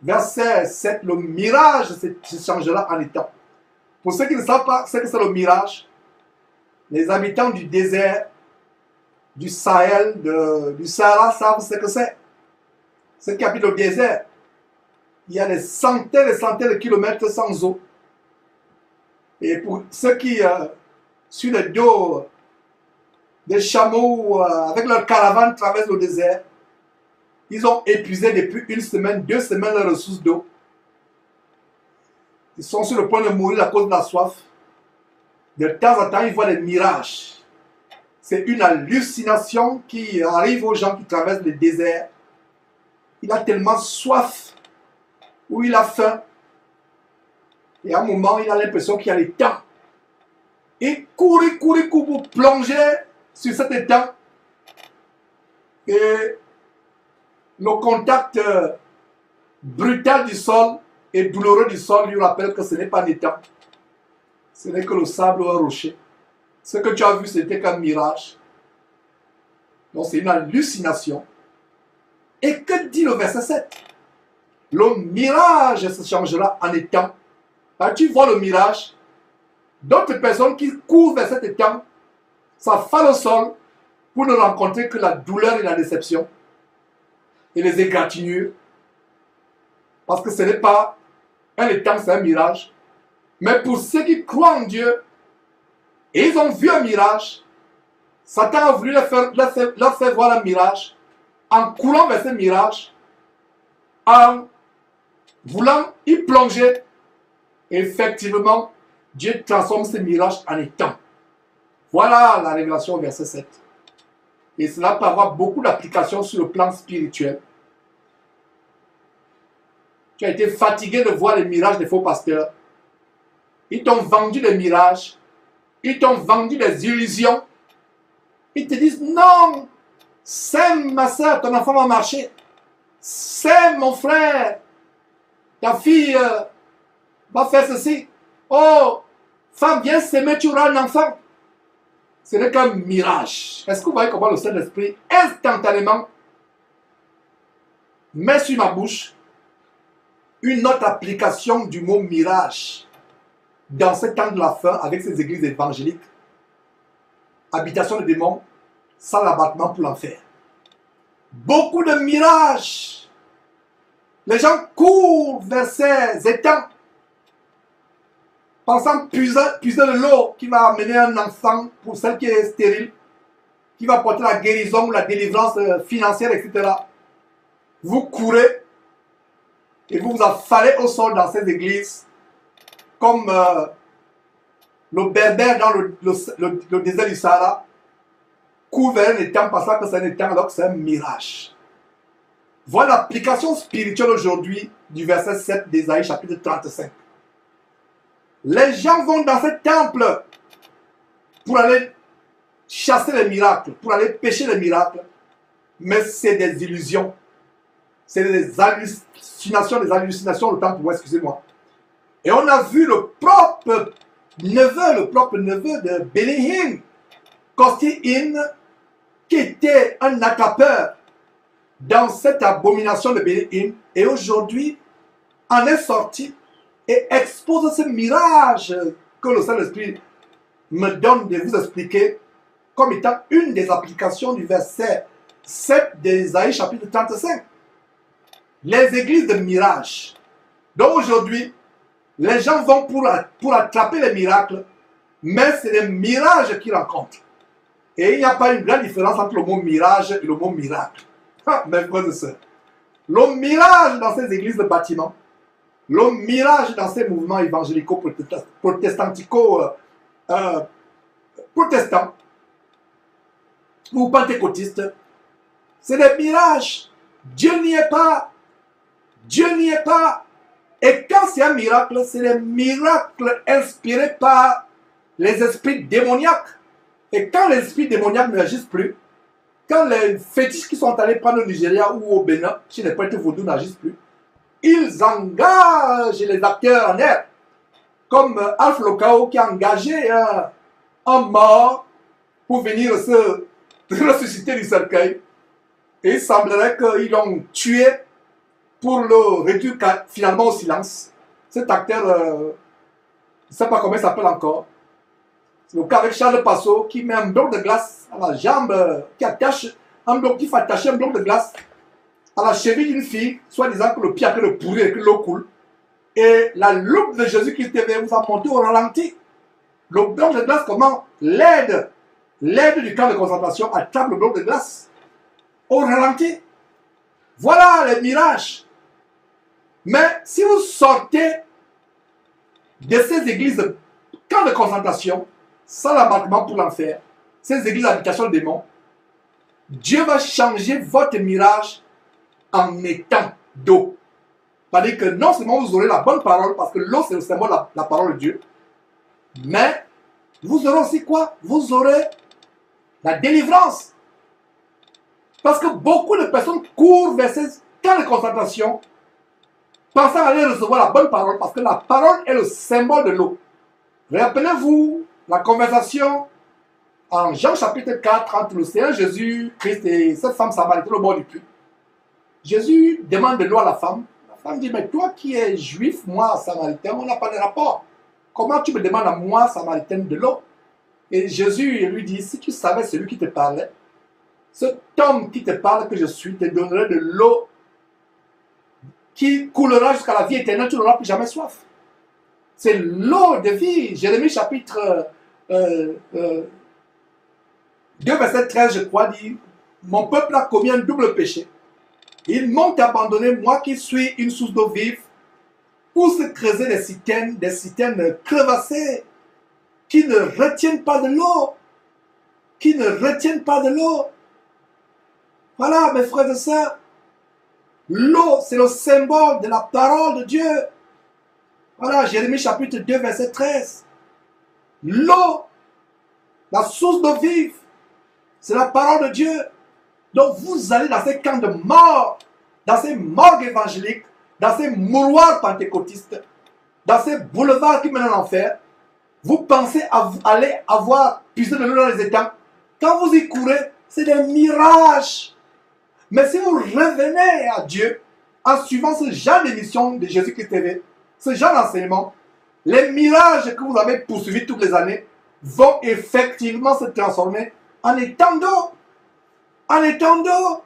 verset 7, le mirage se changera en étang. Pour ceux qui ne savent pas ce que c'est le mirage, les habitants du désert, du Sahel, du Sahara savent ce que c'est. Ceux qui habitent au désert, il y a des centaines et centaines de kilomètres sans eau. Et pour ceux qui, sur le dos des chameaux, avec leur caravane, traversent le désert, ils ont épuisé depuis 1 semaine, 2 semaines leurs ressources d'eau. Ils sont sur le point de mourir à cause de la soif. De temps en temps, ils voient des mirages. C'est une hallucination qui arrive aux gens qui traversent le désert. Il a tellement soif, ou il a faim. Et à un moment, il a l'impression qu'il y a le temps. Il court pour plonger sur cet étang. Et le contact brutal du sol et douloureux du sol lui rappelle que ce n'est pas un étang. Ce n'est que le sable ou un rocher. Ce que tu as vu, c'était qu'un mirage. Donc c'est une hallucination. Et que dit le verset 7? Le mirage se changera en étang. Quand tu vois le mirage, d'autres personnes qui courent vers cet étang, s'affalent au sol pour ne rencontrer que la douleur et la déception et les égratignures. Parce que ce n'est pas un étang, c'est un mirage. Mais pour ceux qui croient en Dieu, et ils ont vu un mirage, Satan a voulu leur faire voir un mirage, en courant vers ce mirage, en voulant y plonger. Et effectivement, Dieu transforme ce mirage en étang. Voilà la révélation au verset 7. Et cela peut avoir beaucoup d'applications sur le plan spirituel. Tu as été fatigué de voir les mirages des faux pasteurs. Ils t'ont vendu des mirages. Ils t'ont vendu des illusions. Ils te disent non, sème ma soeur, ton enfant va marcher. Sème mon frère, ta fille va faire ceci. Oh, femme, viens s'aimer, tu auras un enfant. Ce n'est qu'un mirage. Est-ce que vous voyez comment le Saint-Esprit instantanément met sur ma bouche une autre application du mot mirage dans ce temps de la fin avec ces églises évangéliques? Habitation de démons, sans l'abattement pour l'enfer. Beaucoup de mirages. Les gens courent vers ces étangs, pensant puiser de l'eau qui va amener un enfant pour celle qui est stérile, qui va porter la guérison ou la délivrance financière, etc. Vous courez et vous vous affalez au sol dans ces églises comme le berbère dans le désert du Sahara court vers un étang pensant que c'est un étang alors que c'est un mirage. Voilà l'application spirituelle aujourd'hui du verset 7 d'Ésaïe chapitre 35. Les gens vont dans ce temple pour aller chasser les miracles, pour aller pêcher les miracles, mais c'est des illusions. C'est des hallucinations, le temps pour excusez-moi. Et on a vu le propre neveu de Benny Hinn, Kosti Hinn, qui était un attrapeur dans cette abomination de Benny Hinn, et aujourd'hui en est sorti et expose ce mirage que le Saint-Esprit me donne de vous expliquer comme étant une des applications du verset 7 d'Ésaïe chapitre 35. Les églises de mirage. Donc aujourd'hui, les gens vont pour attraper les miracles, mais c'est les mirages qu'ils rencontrent. Et il n'y a pas une grande différence entre le mot mirage et le mot miracle. Mes frères et sœurs. Le mirage dans ces églises de bâtiments, le mirage dans ces mouvements évangélico-protestants ou pentecôtistes, c'est des mirages. Dieu n'y est pas. Dieu n'y est pas. Et quand c'est un miracle, c'est des miracles inspirés par les esprits démoniaques. Et quand les esprits démoniaques n'agissent plus, quand les fétiches qui sont allés prendre au Nigeria ou au Bénin, chez les prêtres vaudous n'agissent plus, ils engagent les acteurs en air, comme Alpha Lokao qui a engagé un mort pour venir se ressusciter du cercueil. Et il semblerait qu'ils l'ont tué pour le réduire finalement au silence. Cet acteur, je ne sais pas comment il s'appelle encore. C'est le cas avec Charles Passot qui met un bloc de glace à la jambe, qui attache un bloc, qui fait attacher un bloc de glace à la cheville d'une fille, soi-disant que le pied a que le pourri et que l'eau coule. Et la loupe de Jésus-Christ vous a monté au ralenti. Le bloc de glace, comment l'aide du camp de concentration attrape le bloc de glace au ralenti. Voilà les mirages. Mais si vous sortez de ces églises camps de concentration, sans l'embarquement pour l'enfer, ces églises habitations de démons, Dieu va changer votre mirage en étang d'eau. C'est-à-dire que non seulement vous aurez la bonne parole, parce que l'eau c'est le symbole de la parole de Dieu, mais vous aurez aussi quoi? Vous aurez la délivrance. Parce que beaucoup de personnes courent vers ces camps de concentration, pensant aller recevoir la bonne parole, parce que la parole est le symbole de l'eau. Rappelez-vous la conversation en Jean chapitre 4 entre le Seigneur Jésus-Christ et cette femme samaritaine au bord du puits. Jésus demande de l'eau à la femme. La femme dit, mais toi qui es juif, moi samaritain, on n'a pas de rapport. Comment tu me demandes à moi, samaritaine, de l'eau? Et Jésus lui dit, si tu savais celui qui te parlait, cet homme qui te parle que je suis, te donnerait de l'eau qui coulera jusqu'à la vie éternelle, tu n'auras plus jamais soif. C'est l'eau de vie. Jérémie chapitre 2, verset 13, je crois, dit, mon peuple a commis un double péché. Ils m'ont abandonné, moi qui suis une source d'eau vive, pour se creuser des citernes crevassées, qui ne retiennent pas de l'eau. Qui ne retiennent pas de l'eau. Voilà, mes frères et sœurs. L'eau, c'est le symbole de la parole de Dieu. Voilà, Jérémie chapitre 2, verset 13. L'eau, la source d'eau vive, c'est la parole de Dieu. Donc vous allez dans ces camps de mort, dans ces morgues évangéliques, dans ces mouroirs pentecôtistes, dans ces boulevards qui mènent à l'enfer. Vous pensez aller avoir puisé de l'eau dans les étangs. Quand vous y courez, c'est des mirages. Mais si vous revenez à Dieu en suivant ce genre d'émission de Jésus-Christ TV, ce genre d'enseignement, les mirages que vous avez poursuivis toutes les années vont effectivement se transformer en étang d'eau. En étang d'eau.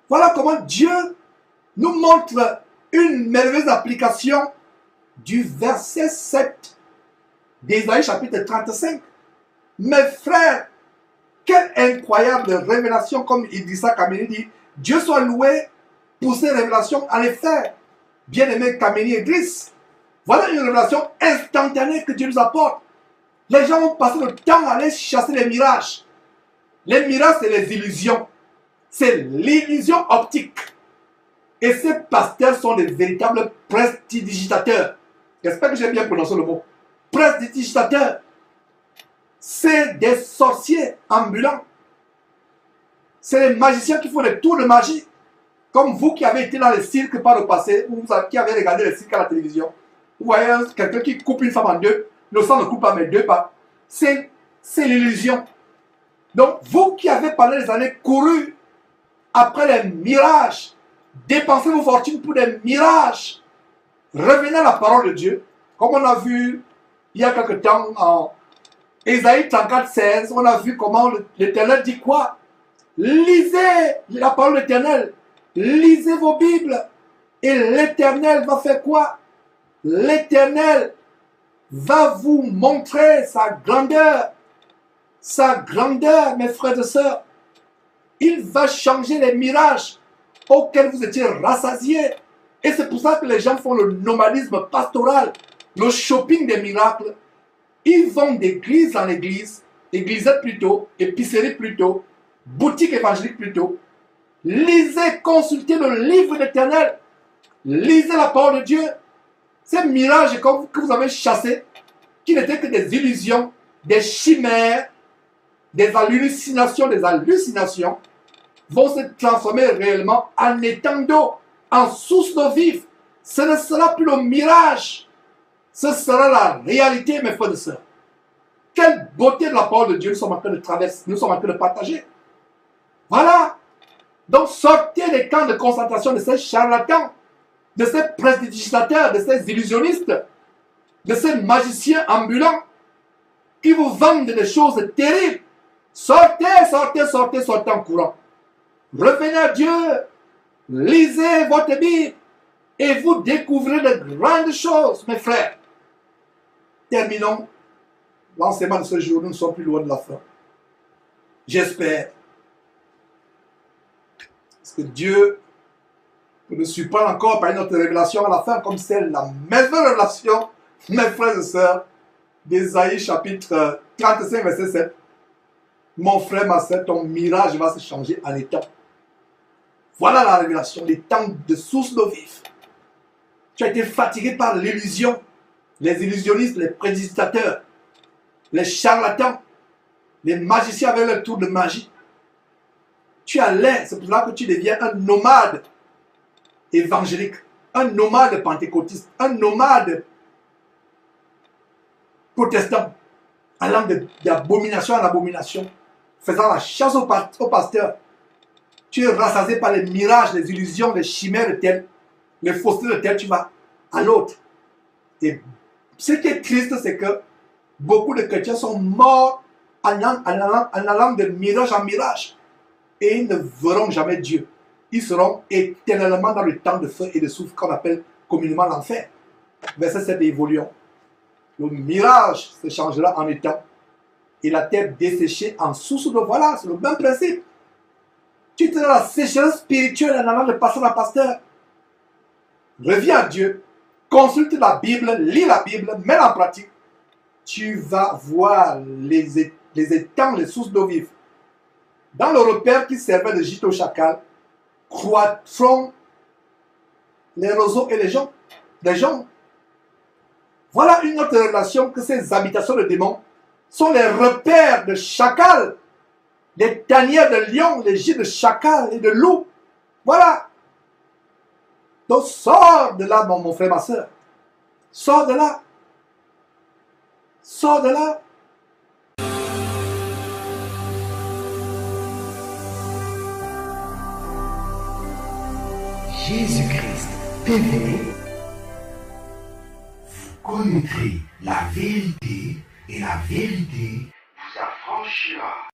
Voilà comment Dieu nous montre une merveilleuse application du verset 7 d'Ésaïe chapitre 35. Mes frères, quelle incroyable révélation, comme Idrissa Kameni dit. Dieu soit loué pour ces révélations. En effet, bien-aimé Kameni Idriss, voilà une révélation instantanée que Dieu nous apporte. Les gens ont passé le temps à aller chasser les mirages. Les mirages, c'est les illusions. C'est l'illusion optique. Et ces pasteurs sont des véritables prestidigitateurs. J'espère que j'ai bien prononcé le mot. Prestidigitateurs. C'est des sorciers ambulants. C'est les magiciens qui font des tours de magie. Comme vous qui avez été dans les cirques par le passé, ou qui avez regardé les cirques à la télévision. Vous voyez quelqu'un qui coupe une femme en deux. Le sang ne coupe pas, mais deux pas. C'est l'illusion. Donc, vous qui avez pendant des années couru après les mirages, dépensé vos fortunes pour des mirages, revenez à la parole de Dieu. Comme on a vu il y a quelque temps en Ésaïe 34, 16, on a vu comment l'Éternel dit quoi? Lisez la parole de l'Éternel. Lisez vos Bibles. Et l'Éternel va faire quoi? L'Éternel va vous montrer sa grandeur. Sa grandeur, mes frères et sœurs. Il va changer les mirages auxquels vous étiez rassasiés. Et c'est pour ça que les gens font le nomadisme pastoral, le shopping des miracles. Ils vont d'église en église, églisette plutôt, épicerie plutôt, boutique évangélique plutôt. Lisez, consultez le livre de l'Éternel. Lisez la parole de Dieu. Ces mirages que vous avez chassés, qui n'étaient que des illusions, des chimères, des hallucinations, vont se transformer réellement en étang d'eau, en source d'eau vive. Ce ne sera plus le mirage. Ce sera la réalité, mes frères et sœurs. Quelle beauté de la parole de Dieu nous sommes en train de traverser, nous sommes en train de partager. Voilà. Donc sortez des camps de concentration de ces charlatans, de ces prestidigitateurs, de ces illusionnistes, de ces magiciens ambulants qui vous vendent des choses terribles. Sortez, sortez, sortez, sortez en courant. Revenez à Dieu, lisez votre Bible et vous découvrez de grandes choses, mes frères. Terminons l'enseignement de ce jour, nous ne sommes plus loin de la fin. J'espère que Dieu ne suit pas encore par notre révélation à la fin, comme c'est la même révélation, mes frères et sœurs, d'Ésaïe chapitre 35, verset 7. Mon frère, ma sœur, ton mirage va se changer en étang. Voilà la révélation, l'étang de source d'eau vive. Tu as été fatigué par l'illusion, les illusionnistes, les prédicatateurs, les charlatans, les magiciens avec leur tour de magie. Tu as l'air, c'est pour cela que tu deviens un nomade évangélique, un nomade pentecôtiste, un nomade protestant, allant d'abomination en abomination, faisant la chasse au pasteur. Tu es rassasié par les mirages, les illusions, les chimères de tel, les faussetés de tel, tu vas à l'autre. Et ce qui est triste, c'est que beaucoup de chrétiens sont morts en allant de mirage en mirage. Et ils ne verront jamais Dieu. Ils seront éternellement dans le temps de feu et de souffle qu'on appelle communément l'enfer. Verset 7, évoluons. Le mirage se changera en étang et la terre desséchée en source d'eau. Voilà, c'est le même principe. Tu es dans la sécheresse spirituelle en allant de pasteur à pasteur. Reviens à Dieu, consulte la Bible, lis la Bible, mets-la en pratique. Tu vas voir les étangs, les sources d'eau vive. Dans le repère qui servait de gîte au chacal, croîtront les roseaux et les gens. Voilà une autre relation que ces habitations de démons sont les repères de chacal, les tanières de lions, les gîtes de chacal et de loups. Voilà. Donc sors de là, mon frère, ma soeur. Sors de là. Sors de là. Jésus-Christ, TV, vous connaîtrez la vérité et la vérité vous affranchira.